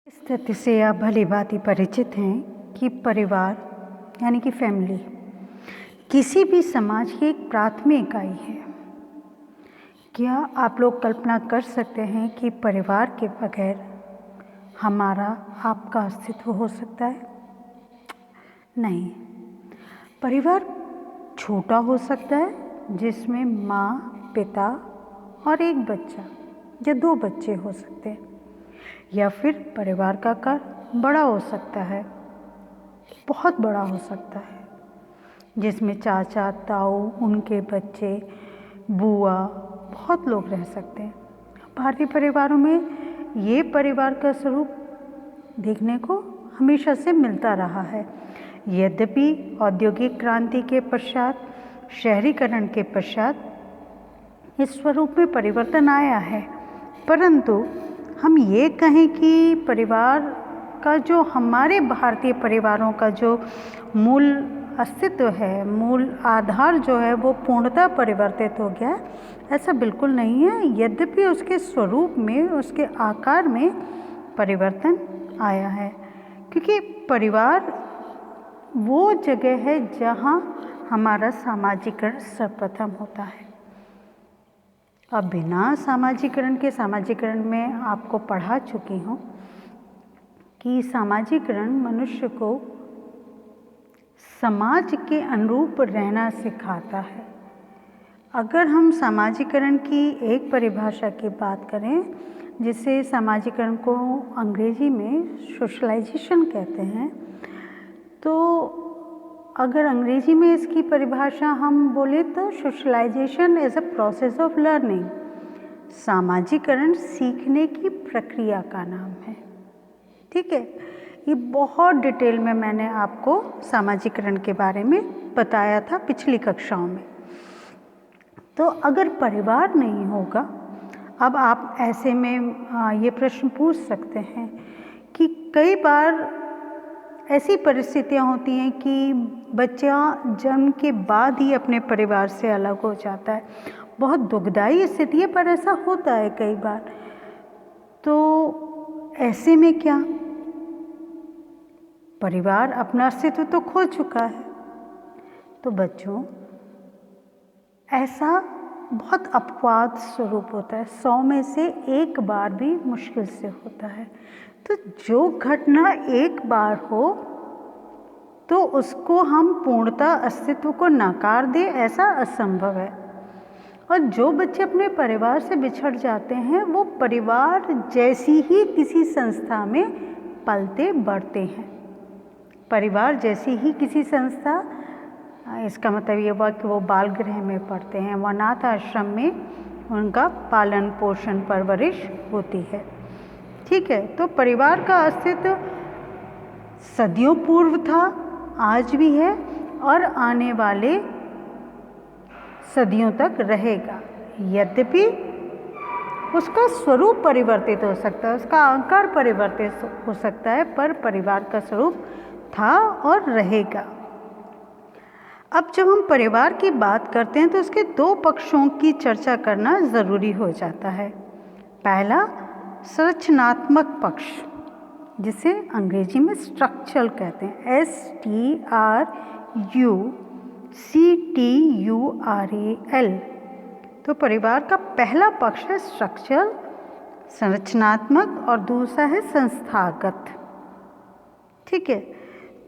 इस तथ्य से आप भली भांति परिचित हैं कि परिवार यानी कि फैमिली किसी भी समाज की एक प्राथमिक इकाई है। क्या आप लोग कल्पना कर सकते हैं कि परिवार के बगैर हमारा आपका अस्तित्व हो सकता है? नहीं। परिवार छोटा हो सकता है जिसमें माँ, पिता और एक बच्चा या 2 बच्चे हो सकते हैं, या फिर परिवार का आकार बड़ा हो सकता है, बहुत बड़ा हो सकता है, जिसमें चाचा, ताऊ, उनके बच्चे, बुआ, बहुत लोग रह सकते हैं। भारतीय परिवारों में ये परिवार का स्वरूप देखने को हमेशा से मिलता रहा है। यद्यपि औद्योगिक क्रांति के पश्चात, शहरीकरण के पश्चात इस स्वरूप में परिवर्तन आया है, परंतु हम ये कहें कि परिवार का जो हमारे भारतीय परिवारों का जो मूल अस्तित्व है, मूल आधार जो है वो पूर्णतः परिवर्तित हो गया है, ऐसा बिल्कुल नहीं है। यद्यपि उसके स्वरूप में, उसके आकार में परिवर्तन आया है, क्योंकि परिवार वो जगह है जहाँ हमारा सामाजिकरण सर्वप्रथम होता है। अब बिना सामाजिकरण में आपको पढ़ा चुकी हूँ कि सामाजिकरण मनुष्य को समाज के अनुरूप रहना सिखाता है। अगर हम सामाजिकरण की एक परिभाषा की बात करें, जिसे सामाजिकरण को अंग्रेजी में सोशलाइजेशन कहते हैं, तो अगर अंग्रेजी में इसकी परिभाषा हम बोले तो socialization is a process of learning. सामाजिकरण सीखने की प्रक्रिया का नाम है। ठीक है, ये बहुत डिटेल में मैंने आपको सामाजिकरण के बारे में बताया था पिछली कक्षाओं में। तो अगर परिवार नहीं होगा, अब आप ऐसे में ये प्रश्न पूछ सकते हैं कि कई बार ऐसी परिस्थितियाँ होती हैं कि बच्चा जन्म के बाद ही अपने परिवार से अलग हो जाता है। बहुत दुखदाई स्थिति है, पर ऐसा होता है कई बार। तो ऐसे में क्या परिवार अपना अस्तित्व तो खो चुका है? तो बच्चों, ऐसा बहुत अपवाद स्वरूप होता है, 100 में से 1 बार भी मुश्किल से होता है। तो जो घटना एक बार हो तो उसको हम पूर्णतः अस्तित्व को नकार दें, ऐसा असंभव है। और जो बच्चे अपने परिवार से बिछड़ जाते हैं, वो परिवार जैसी ही किसी संस्था में पलते बढ़ते हैं। परिवार जैसी ही किसी संस्था, इसका मतलब ये हुआ कि वो बाल गृह में पढ़ते हैं, वो अनाथ आश्रम में उनका पालन पोषण परवरिश होती है। ठीक है, तो परिवार का अस्तित्व सदियों पूर्व था, आज भी है और आने वाले सदियों तक रहेगा। यद्यपि उसका स्वरूप परिवर्तित हो सकता है, उसका आकार परिवर्तित हो सकता है, पर परिवार का स्वरूप था और रहेगा। अब जब हम परिवार की बात करते हैं तो उसके 2 पक्षों की चर्चा करना ज़रूरी हो जाता है। पहला संरचनात्मक पक्ष, जिसे अंग्रेजी में स्ट्रक्चरल कहते हैं, STRUCTURAL। तो परिवार का पहला पक्ष है स्ट्रक्चरल, संरचनात्मक, और दूसरा है संस्थागत। ठीक है,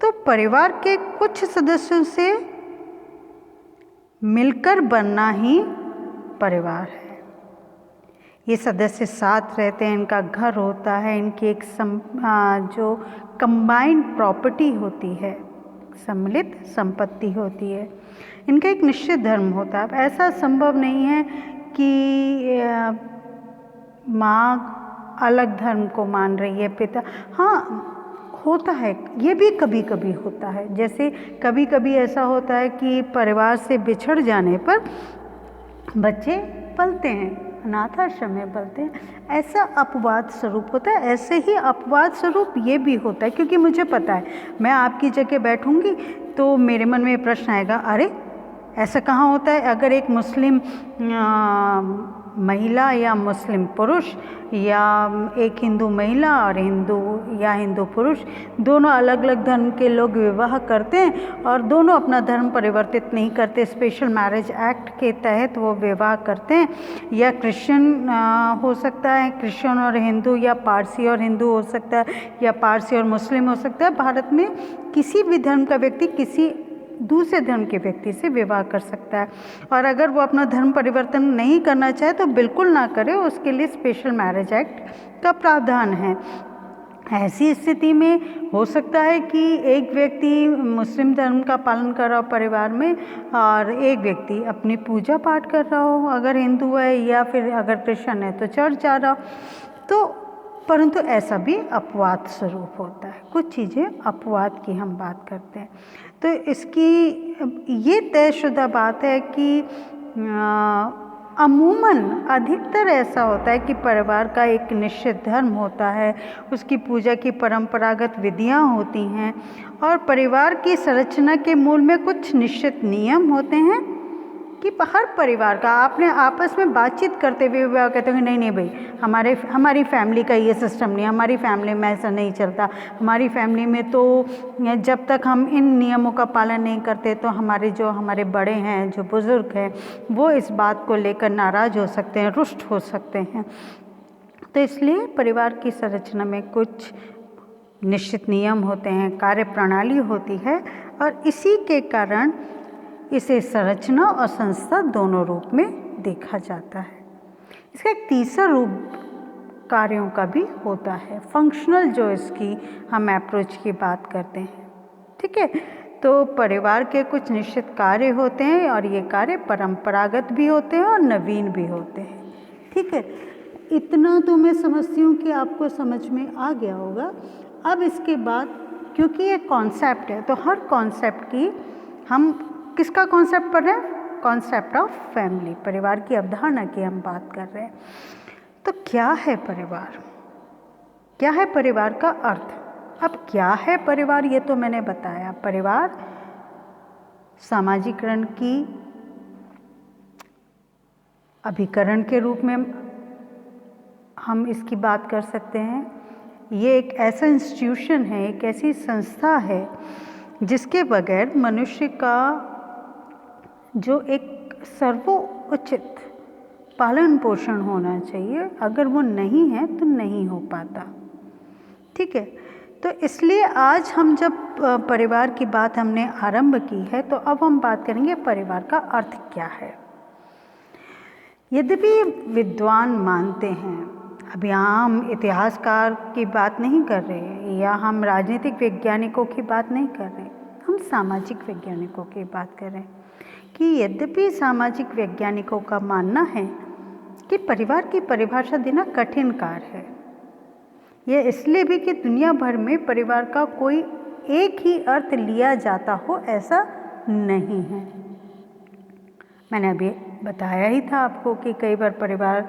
तो परिवार के कुछ सदस्यों से मिलकर बनना ही परिवार है। ये सदस्य साथ रहते हैं, इनका घर होता है, इनकी एक जो कंबाइंड प्रॉपर्टी होती है, सम्मिलित संपत्ति होती है, इनका एक निश्चित धर्म होता है। अब ऐसा संभव नहीं है कि माँ अलग धर्म को मान रही है, पिता, हाँ होता है, ये भी कभी कभी होता है। जैसे कभी कभी ऐसा होता है कि परिवार से बिछड़ जाने पर बच्चे पलते हैं, अनाथ आश्रम में पलते हैं, ऐसा अपवाद स्वरूप होता है। ऐसे ही अपवाद स्वरूप ये भी होता है, क्योंकि मुझे पता है, मैं आपकी जगह बैठूंगी तो मेरे मन में प्रश्न आएगा, अरे ऐसा कहाँ होता है? अगर एक मुस्लिम महिला या मुस्लिम पुरुष या एक हिंदू महिला और हिंदू पुरुष, दोनों अलग अलग धर्म के लोग विवाह करते हैं और दोनों अपना धर्म परिवर्तित नहीं करते। स्पेशल मैरिज एक्ट के तहत वो विवाह करते हैं। या क्रिश्चियन हो सकता है, क्रिश्चियन और हिंदू, या पारसी और हिंदू हो सकता है, या पारसी और मुस्लिम हो सकता है। भारत में किसी भी धर्म का व्यक्ति किसी दूसरे धर्म के व्यक्ति से विवाह कर सकता है। और अगर वो अपना धर्म परिवर्तन नहीं करना चाहे तो बिल्कुल ना करे, उसके लिए स्पेशल मैरिज एक्ट का प्रावधान है। ऐसी स्थिति में हो सकता है कि एक व्यक्ति मुस्लिम धर्म का पालन कर रहा हो परिवार में और एक व्यक्ति अपनी पूजा पाठ कर रहा हो, अगर हिंदू है, या फिर अगर क्रिश्चियन है तो चर्च जा रहा हो। तो परंतु ऐसा भी अपवाद स्वरूप होता है। कुछ चीज़ें अपवाद की हम बात करते हैं। तो इसकी ये तयशुदा बात है कि अमूमन अधिकतर ऐसा होता है कि परिवार का एक निश्चित धर्म होता है, उसकी पूजा की परंपरागत विधियां होती हैं और परिवार की संरचना के मूल में कुछ निश्चित नियम होते हैं कि हर परिवार का आपने आपस में बातचीत करते हुए विवाह कहते हैं नहीं भाई हमारी फैमिली का ये सिस्टम नहीं, हमारी फैमिली में ऐसा नहीं चलता, हमारी फैमिली में तो जब तक हम इन नियमों का पालन नहीं करते तो हमारे बड़े हैं, जो बुज़ुर्ग हैं, वो इस बात को लेकर नाराज़ हो सकते हैं, रुष्ट हो सकते हैं। तो इसलिए परिवार की संरचना में कुछ निश्चित नियम होते हैं, कार्य प्रणाली होती है और इसी के कारण इसे संरचना और संस्था दोनों रूप में देखा जाता है। इसका एक तीसरा रूप कार्यों का भी होता है, फंक्शनल, जो इसकी हम अप्रोच की बात करते हैं। ठीक है, तो परिवार के कुछ निश्चित कार्य होते हैं और ये कार्य परंपरागत भी होते हैं और नवीन भी होते हैं। ठीक है, इतना तो मैं समझती हूँ कि आपको समझ में आ गया होगा। अब इसके बाद क्योंकि ये कॉन्सेप्ट है तो हर कॉन्सेप्ट की हम किसका कॉन्सेप्ट पढ़ रहे हैं? कॉन्सेप्ट ऑफ फैमिली, परिवार की अवधारणा की हम बात कर रहे हैं। तो क्या है परिवार? क्या है परिवार का अर्थ? अब क्या है परिवार ये तो मैंने बताया। परिवार सामाजिकरण की अभिकरण के रूप में हम इसकी बात कर सकते हैं। ये एक ऐसा इंस्टीट्यूशन है, एक ऐसी संस्था है जिसके बगैर मनुष्य का जो एक सर्वोचित पालन पोषण होना चाहिए, अगर वो नहीं है तो नहीं हो पाता। ठीक है, तो इसलिए आज हम जब परिवार की बात हमने आरंभ की है तो अब हम बात करेंगे परिवार का अर्थ क्या है। यद्यपि विद्वान मानते हैं, अभी हम इतिहासकार की बात नहीं कर रहे या हम राजनीतिक वैज्ञानिकों की बात नहीं कर रहे, हम सामाजिक वैज्ञानिकों की बात कर रहे हैं कि यद्यपि सामाजिक वैज्ञानिकों का मानना है कि परिवार की परिभाषा देना कठिन कार्य है। यह इसलिए भी कि दुनिया भर में परिवार का कोई एक ही अर्थ लिया जाता हो ऐसा नहीं है। मैंने अभी बताया ही था आपको कि कई बार परिवार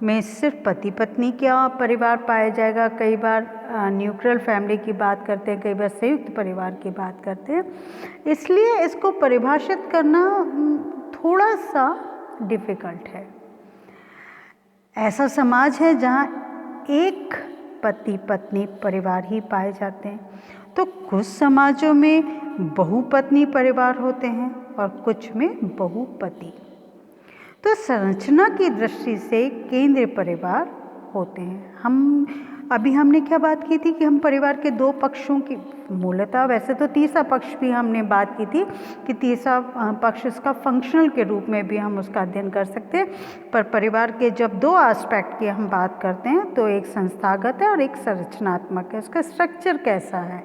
में सिर्फ पति पत्नी का परिवार पाया जाएगा, कई बार न्यूक्लियर फैमिली की बात करते हैं, कई बार संयुक्त परिवार की बात करते हैं। इसलिए इसको परिभाषित करना थोड़ा सा डिफ़िकल्ट है। ऐसा समाज है जहाँ एक पति पत्नी परिवार ही पाए जाते हैं, तो कुछ समाजों में बहुपत्नी परिवार होते हैं और कुछ में बहुपति। तो संरचना की दृष्टि से केंद्रीय परिवार होते हैं। हमने क्या बात की थी कि हम परिवार के दो पक्षों की, मूलतः वैसे तो तीसरा पक्ष भी हमने बात की थी कि तीसरा पक्ष इसका फंक्शनल के रूप में भी हम उसका अध्ययन कर सकते हैं। पर परिवार के जब दो एस्पेक्ट की हम बात करते हैं तो एक संस्थागत है और एक संरचनात्मक है। उसका स्ट्रक्चर कैसा है,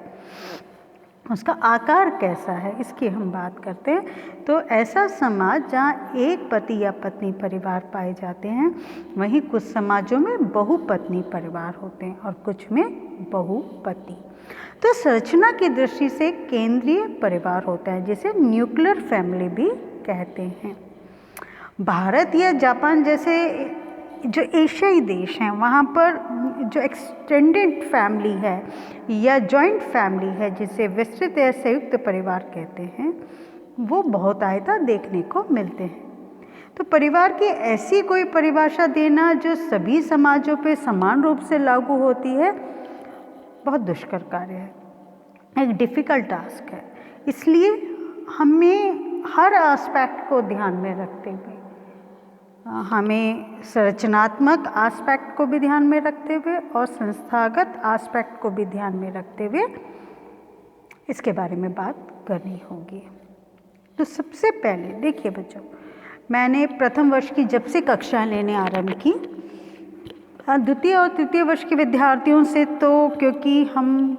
उसका आकार कैसा है, इसकी हम बात करते हैं। तो ऐसा समाज जहाँ एक पति या पत्नी परिवार पाए जाते हैं, वहीं कुछ समाजों में बहुपत्नी परिवार होते हैं और कुछ में बहुपति। तो संरचना की दृष्टि से केंद्रीय परिवार होता है जिसे न्यूक्लियर फैमिली भी कहते हैं। भारत या जापान जैसे जो एशियाई देश हैं, वहाँ पर जो एक्सटेंडेड फैमिली है या जॉइंट फैमिली है, जिसे विस्तृत या संयुक्त परिवार कहते हैं, वो बहुतायता देखने को मिलते हैं। तो परिवार की ऐसी कोई परिभाषा देना जो सभी समाजों पे समान रूप से लागू होती है, बहुत दुष्कर कार्य है, एक डिफ़िकल्ट टास्क है। इसलिए हमें हर एस्पेक्ट को ध्यान में रखते हुए, हमें संरचनात्मक एस्पेक्ट को भी ध्यान में रखते हुए और संस्थागत एस्पेक्ट को भी ध्यान में रखते हुए इसके बारे में बात करनी होगी। तो सबसे पहले देखिए बच्चों, मैंने प्रथम वर्ष की जब से कक्षा लेने आरंभ की, द्वितीय और तृतीय वर्ष के विद्यार्थियों से तो क्योंकि हम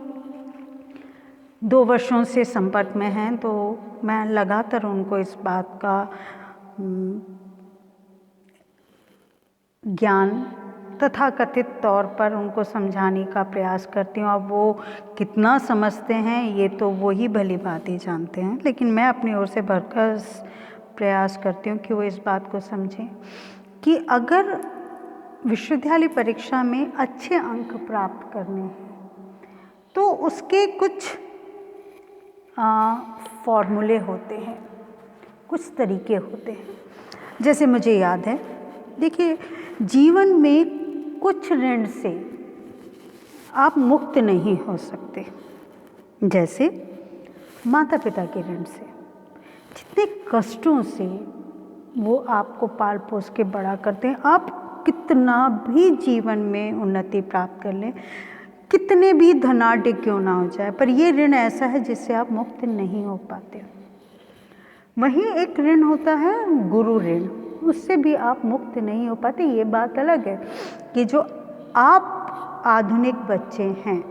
2 वर्षों से संपर्क में हैं, तो मैं लगातार उनको इस बात का ज्ञान तथाकथित तौर पर उनको समझाने का प्रयास करती हूँ। अब वो कितना समझते हैं ये तो वो ही भली बात ही जानते हैं, लेकिन मैं अपनी ओर से भरसक प्रयास करती हूँ कि वो इस बात को समझें कि अगर विश्वविद्यालय परीक्षा में अच्छे अंक प्राप्त करने हैं तो उसके कुछ फॉर्मूले होते हैं, कुछ तरीके होते हैं। जैसे मुझे याद है, देखिए जीवन में कुछ ऋण से आप मुक्त नहीं हो सकते, जैसे माता पिता के ऋण से। जितने कष्टों से वो आपको पाल पोस के बड़ा करते हैं, आप कितना भी जीवन में उन्नति प्राप्त कर लें, कितने भी धनाढ्य क्यों ना हो जाए, पर ये ऋण ऐसा है जिससे आप मुक्त नहीं हो पाते। वहीं एक ऋण होता है गुरु ऋण, उससे भी आप मुक्त नहीं हो पाते। ये बात अलग है कि जो आप आधुनिक बच्चे हैं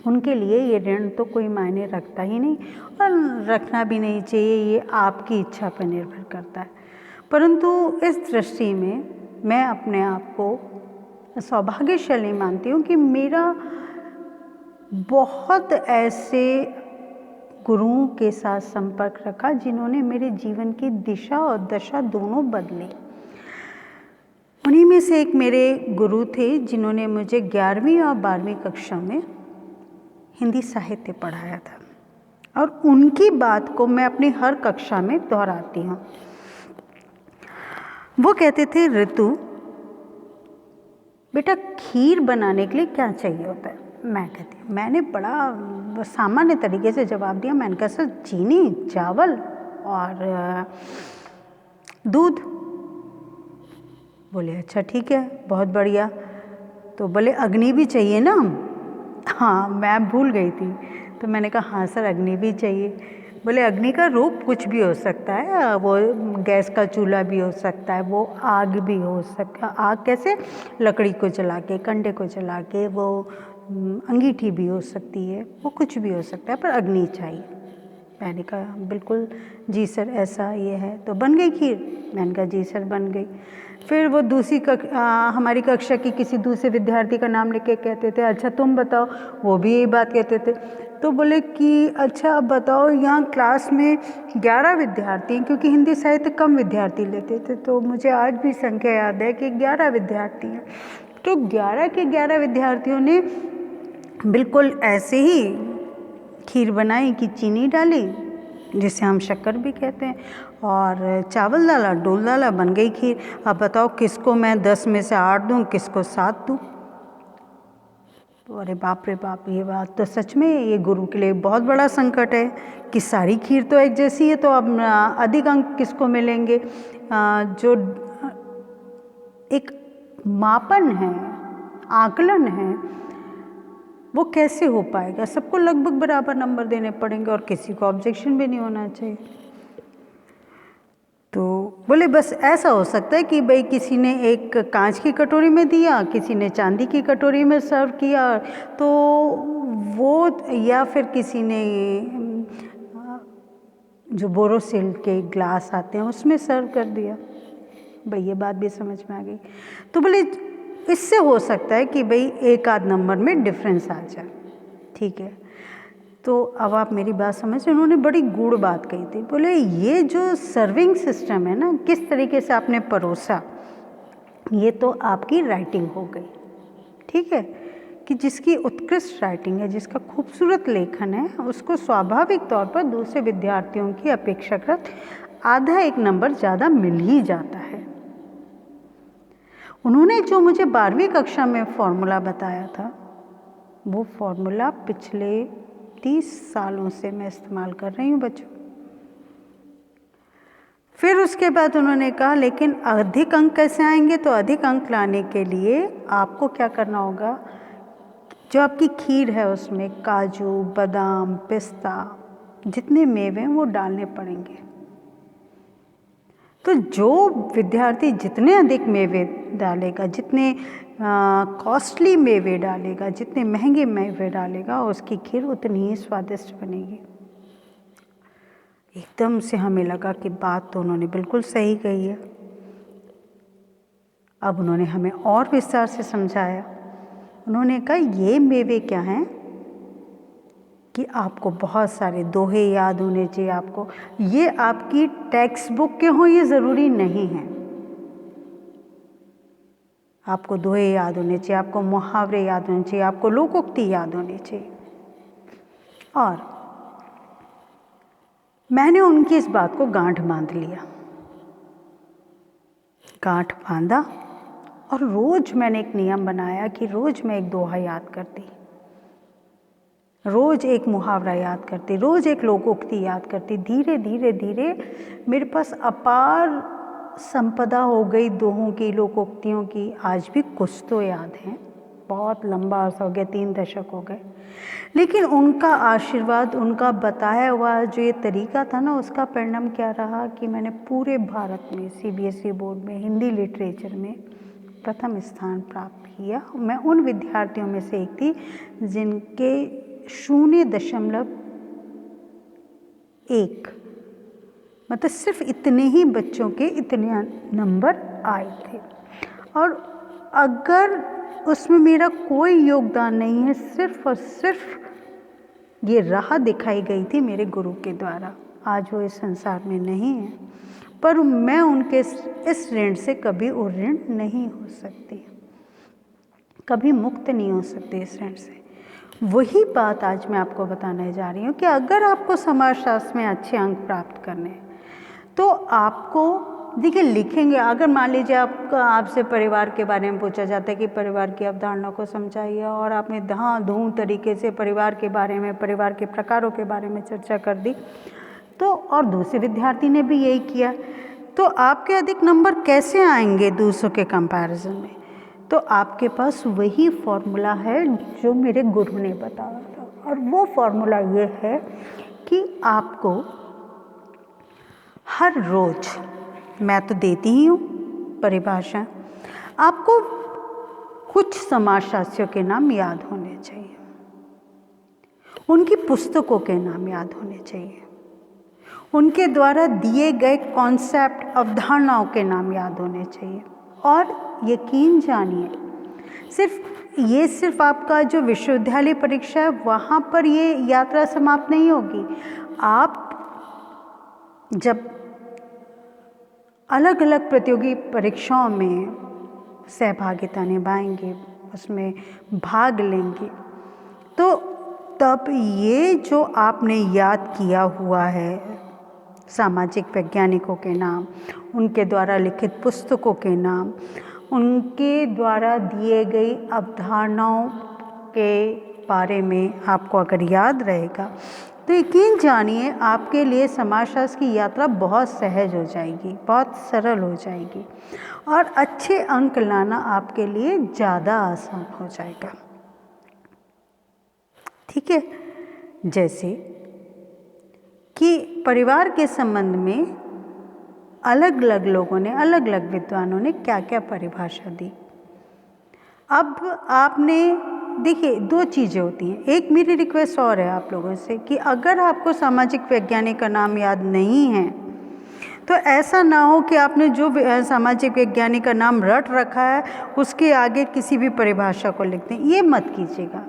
उनके लिए ये ऋण तो कोई मायने रखता ही नहीं और रखना भी नहीं चाहिए, ये आपकी इच्छा पर निर्भर करता है। परंतु इस दृष्टि में मैं अपने आप को सौभाग्यशाली मानती हूँ कि मेरा बहुत ऐसे गुरुओं के साथ संपर्क रखा जिन्होंने मेरे जीवन की दिशा और दशा दोनों बदली। उन्हीं में से एक मेरे गुरु थे जिन्होंने मुझे 11वीं और 12वीं कक्षा में हिंदी साहित्य पढ़ाया था, और उनकी बात को मैं अपनी हर कक्षा में दोहराती हूँ। वो कहते थे, ऋतु बेटा खीर बनाने के लिए क्या चाहिए होता है? मैं कहती, मैंने बड़ा सामान्य तरीके से जवाब दिया। मैंने कहा सर चीनी, चावल और दूध। बोले अच्छा ठीक है, बहुत बढ़िया। तो बोले अग्नि भी चाहिए ना? हाँ, मैं भूल गई थी, तो मैंने कहा हाँ सर अग्नि भी चाहिए। बोले अग्नि का रूप कुछ भी हो सकता है, वो गैस का चूल्हा भी हो सकता है, वो आग भी हो सकता है। आग कैसे? लकड़ी को जला के, कंडे को जला के, वो अंगीठी भी हो सकती है, वो कुछ भी हो सकता है, पर अग्नि चाहिए। मैंने कहा बिल्कुल जी सर ऐसा ये है। तो बन गई खीर? मैंने कहा जी सर बन गई। फिर वो हमारी कक्षा की किसी दूसरे विद्यार्थी का नाम लेके कहते थे अच्छा तुम बताओ, वो भी यही बात कहते थे। तो बोले कि अच्छा अब बताओ, यहाँ क्लास में 11 विद्यार्थी हैं, क्योंकि हिंदी साहित्य कम विद्यार्थी लेते थे, तो मुझे आज भी संख्या याद है कि 11 विद्यार्थी हैं। तो 11 के 11 विद्यार्थियों ने बिल्कुल ऐसे ही खीर बनाई कि चीनी डाली, जिसे हम शक्कर भी कहते हैं, और चावल डाला, डोल डाला, बन गई खीर। अब बताओ किसको मैं 10 में से 8 दूँ, किसको 7 दूँ? तो अरे बाप रे बाप, ये बात तो सच में ये गुरु के लिए बहुत बड़ा संकट है कि सारी खीर तो एक जैसी है, तो अब अधिक अंक किसको मिलेंगे? जो एक मापन है, आकलन है, वो कैसे हो पाएगा? सबको लगभग बराबर नंबर देने पड़ेंगे और किसी को ऑब्जेक्शन भी नहीं होना चाहिए। तो बोले बस ऐसा हो सकता है कि भाई किसी ने एक कांच की कटोरी में दिया, किसी ने चांदी की कटोरी में सर्व किया, तो वो, या फिर किसी ने जो बोरोसिल के ग्लास आते हैं उसमें सर्व कर दिया। भाई ये बात भी समझ में आ गई। तो बोले इससे हो सकता है कि भाई एक आध नंबर में डिफरेंस आ जाए, ठीक है। तो अब आप मेरी बात समझे, उन्होंने बड़ी गूढ़ बात कही थी। बोले ये जो सर्विंग सिस्टम है ना, किस तरीके से आपने परोसा, ये तो आपकी राइटिंग हो गई, ठीक है, कि जिसकी उत्कृष्ट राइटिंग है, जिसका खूबसूरत लेखन है, उसको स्वाभाविक तौर पर दूसरे विद्यार्थियों की अपेक्षाकृत आधा एक नंबर ज़्यादा मिल ही जाता है। उन्होंने जो मुझे 12वीं कक्षा में फॉर्मूला बताया था, वो फॉर्मूला पिछले 30 सालों से मैं इस्तेमाल कर रही हूँ बच्चों। फिर उसके बाद उन्होंने कहा लेकिन अधिक अंक कैसे आएंगे? तो अधिक अंक लाने के लिए आपको क्या करना होगा, जो आपकी खीर है उसमें काजू, बादाम, पिस्ता, जितने मेवे हैं वो डालने पड़ेंगे। तो जो विद्यार्थी जितने अधिक मेवे डालेगा, जितने कॉस्टली मेवे डालेगा, जितने महंगे मेवे डालेगा, उसकी खीर उतनी ही स्वादिष्ट बनेगी। एकदम से हमें लगा कि बात तो उन्होंने बिल्कुल सही कही है। अब उन्होंने हमें और विस्तार से समझाया। उन्होंने कहा ये मेवे क्या हैं कि आपको बहुत सारे दोहे याद होने चाहिए। आपको ये आपकी टेक्स्ट बुक के हों ये ज़रूरी नहीं है। आपको दोहे याद होने चाहिए, आपको मुहावरे याद होने चाहिए, आपको लोकोक्ति याद होनी चाहिए। और मैंने उनकी इस बात को गांठ बांध लिया, गांठ बांधा, और रोज़ मैंने एक नियम बनाया कि रोज़ मैं एक दोहा याद करती, रोज़ एक मुहावरा याद करती, रोज़ एक लोकोक्ति याद करती। धीरे धीरे धीरे मेरे पास अपार संपदा हो गई दोहों की, लोकोक्तियों की। आज भी कुछ तो याद हैं, बहुत लंबा अर्सा हो गया, 3 दशक हो गए, लेकिन उनका आशीर्वाद, उनका बताया हुआ जो ये तरीका था ना, उसका परिणाम क्या रहा कि मैंने पूरे भारत में CBSE बोर्ड में हिंदी लिटरेचर में प्रथम स्थान प्राप्त किया। मैं उन विद्यार्थियों में से एक थी जिनके 0.1 मतलब सिर्फ इतने ही बच्चों के इतने नंबर आए थे। और अगर उसमें मेरा कोई योगदान नहीं है, सिर्फ और सिर्फ ये राह दिखाई गई थी मेरे गुरु के द्वारा। आज वो इस संसार में नहीं है, पर मैं उनके इस ऋण से कभी ऋण नहीं हो सकती, कभी मुक्त नहीं हो सकती इस ऋण से। वही बात आज मैं आपको बताने जा रही हूँ कि अगर आपको समाजशास्त्र में अच्छे अंक प्राप्त करने हैं तो आपको देखिए लिखेंगे। अगर मान लीजिए आपसे परिवार के बारे में पूछा जाता है कि परिवार की अवधारणा को समझाइए, और आपने धांधूम तरीके से परिवार के बारे में, परिवार के प्रकारों के बारे में चर्चा कर दी, तो और दूसरे विद्यार्थी ने भी यही किया, तो आपके अधिक नंबर कैसे आएंगे दूसरों के कंपैरिजन में? तो आपके पास वही फॉर्मूला है जो मेरे गुरु ने बताया था, और वो फॉर्मूला ये है कि आपको हर रोज़, मैं तो देती ही हूँ परिभाषा, आपको कुछ समाजशास्त्रियों के नाम याद होने चाहिए, उनकी पुस्तकों के नाम याद होने चाहिए, उनके द्वारा दिए गए कॉन्सेप्ट, अवधारणाओं के नाम याद होने चाहिए। और यकीन जानिए, सिर्फ आपका जो विश्वविद्यालय परीक्षा है वहाँ पर ये यात्रा समाप्त नहीं होगी। आप जब अलग अलग प्रतियोगी परीक्षाओं में सहभागिता निभाएंगे, उसमें भाग लेंगे, तो तब ये जो आपने याद किया हुआ है सामाजिक वैज्ञानिकों के नाम, उनके द्वारा लिखित पुस्तकों के नाम, उनके द्वारा दिए गई अवधारणाओं के बारे में आपको अगर याद रहेगा तो यकीन जानिए आपके लिए समाजशास्त्र की यात्रा बहुत सहज हो जाएगी, बहुत सरल हो जाएगी, और अच्छे अंक लाना आपके लिए ज़्यादा आसान हो जाएगा। ठीक है, जैसे कि परिवार के संबंध में अलग अलग लोगों ने, अलग अलग विद्वानों ने क्या क्या परिभाषा दी। अब आपने देखिए 2 चीज़ें होती हैं। एक मेरी रिक्वेस्ट और है आप लोगों से कि अगर आपको सामाजिक वैज्ञानिक का नाम याद नहीं है तो ऐसा ना हो कि आपने जो सामाजिक वैज्ञानिक का नाम रट रखा है उसके आगे किसी भी परिभाषा को लिख दें। ये मत कीजिएगा।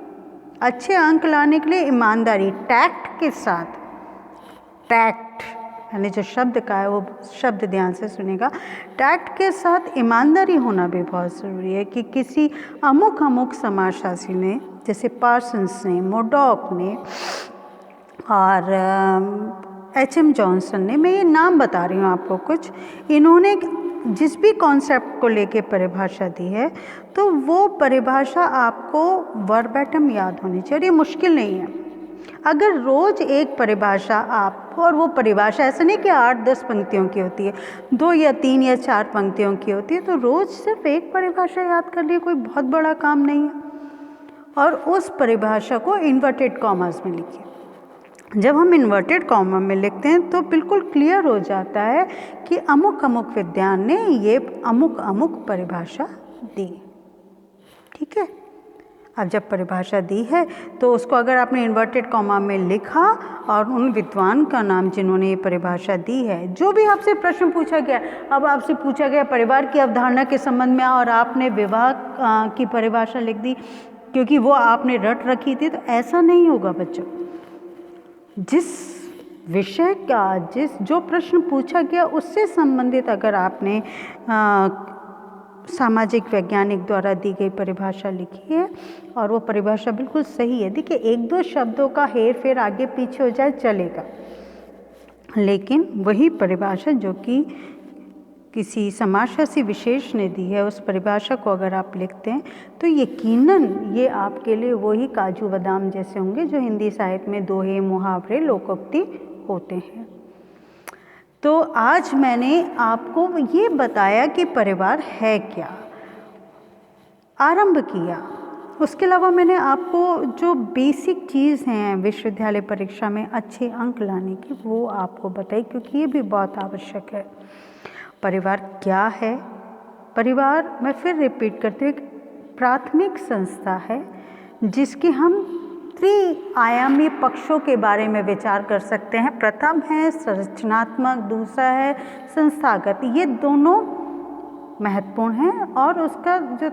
अच्छे अंक लाने के लिए ईमानदारी, टैक्ट के साथ, टैक्ट यानी जो शब्द का है वो शब्द ध्यान से सुनेगा, टैक्ट के साथ ईमानदारी होना भी बहुत ज़रूरी है कि किसी अमुक समाजशास्त्री ने, जैसे पार्सन्स ने, मोडॉक ने और H.M. जॉनसन ने, मैं ये नाम बता रही हूँ आपको कुछ, इन्होंने जिस भी कॉन्सेप्ट को लेके परिभाषा दी है तो वो परिभाषा आपको वर्बैटम याद होनी चाहिए। ये मुश्किल नहीं है। अगर रोज़ एक परिभाषा आप, और वो परिभाषा ऐसा नहीं कि 8-10 पंक्तियों की होती है, 2 या 3 या 4 पंक्तियों की होती है, तो रोज़ सिर्फ एक परिभाषा याद कर लिए कोई बहुत बड़ा काम नहीं है। और उस परिभाषा को इन्वर्टेड कॉमास में लिखिए। जब हम इन्वर्टेड कॉमा में लिखते हैं तो बिल्कुल क्लियर हो जाता है कि अमुक अमुक विद्वान ने ये अमुक अमुक परिभाषा दी। ठीक है, अब जब परिभाषा दी है तो उसको अगर आपने इन्वर्टेड कॉमा में लिखा और उन विद्वान का नाम जिन्होंने ये परिभाषा दी है, जो भी आपसे प्रश्न पूछा गया, अब आपसे पूछा गया परिवार की अवधारणा के संबंध में और आपने विवाह की परिभाषा लिख दी क्योंकि वो आपने रट रखी थी, तो ऐसा नहीं होगा बच्चों। जिस विषय का जो प्रश्न पूछा गया उससे संबंधित अगर आपने सामाजिक वैज्ञानिक द्वारा दी गई परिभाषा लिखी है और वो परिभाषा बिल्कुल सही है, देखिए 1-2 शब्दों का हेर फेर आगे पीछे हो जाए चलेगा, लेकिन वही परिभाषा जो कि किसी समाजशास्त्री विशेष ने दी है, उस परिभाषा को अगर आप लिखते हैं तो यकीनन ये आपके लिए वही काजू बादाम जैसे होंगे जो हिंदी साहित्य में दोहे, मुहावरे, लोकोक्ति होते हैं। तो आज मैंने आपको ये बताया कि परिवार है क्या, आरंभ किया। उसके अलावा मैंने आपको जो बेसिक चीज़ हैं विश्वविद्यालय परीक्षा में अच्छे अंक लाने की, वो आपको बताई, क्योंकि ये भी बहुत आवश्यक है। परिवार क्या है? परिवार, मैं फिर रिपीट करती हूँ, एक प्राथमिक संस्था है जिसके हम त्रिआयामी पक्षों के बारे में विचार कर सकते हैं। प्रथम है संरचनात्मक, दूसरा है संस्थागत, ये दोनों महत्वपूर्ण हैं। और उसका जो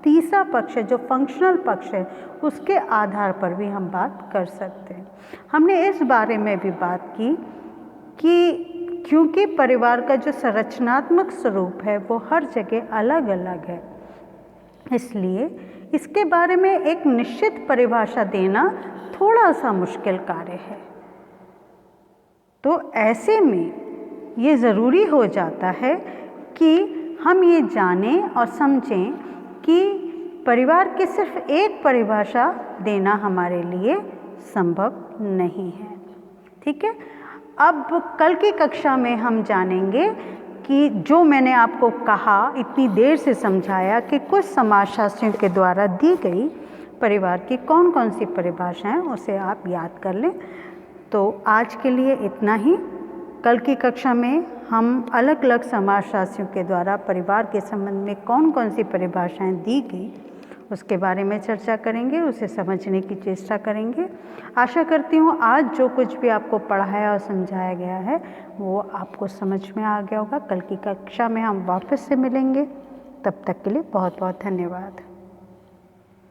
तीसरा पक्ष है, जो फंक्शनल पक्ष है, उसके आधार पर भी हम बात कर सकते हैं। हमने इस बारे में भी बात की कि क्योंकि परिवार का जो संरचनात्मक स्वरूप है वो हर जगह अलग अलग है, इसलिए इसके बारे में एक निश्चित परिभाषा देना थोड़ा सा मुश्किल कार्य है। तो ऐसे में ये ज़रूरी हो जाता है कि हम ये जानें और समझें कि परिवार की सिर्फ एक परिभाषा देना हमारे लिए संभव नहीं है। ठीक है, अब कल की कक्षा में हम जानेंगे कि जो मैंने आपको कहा, इतनी देर से समझाया कि कुछ समाजशास्त्रियों के द्वारा दी गई परिवार की कौन कौन सी परिभाषाएं, उसे आप याद कर लें। तो आज के लिए इतना ही। कल की कक्षा में हम अलग अलग समाजशास्त्रियों के द्वारा परिवार के संबंध में कौन कौन सी परिभाषाएं दी गई उसके बारे में चर्चा करेंगे, उसे समझने की चेष्टा करेंगे। आशा करती हूँ आज जो कुछ भी आपको पढ़ाया और समझाया गया है वो आपको समझ में आ गया होगा। कल की कक्षा में हम वापस से मिलेंगे, तब तक के लिए बहुत बहुत धन्यवाद।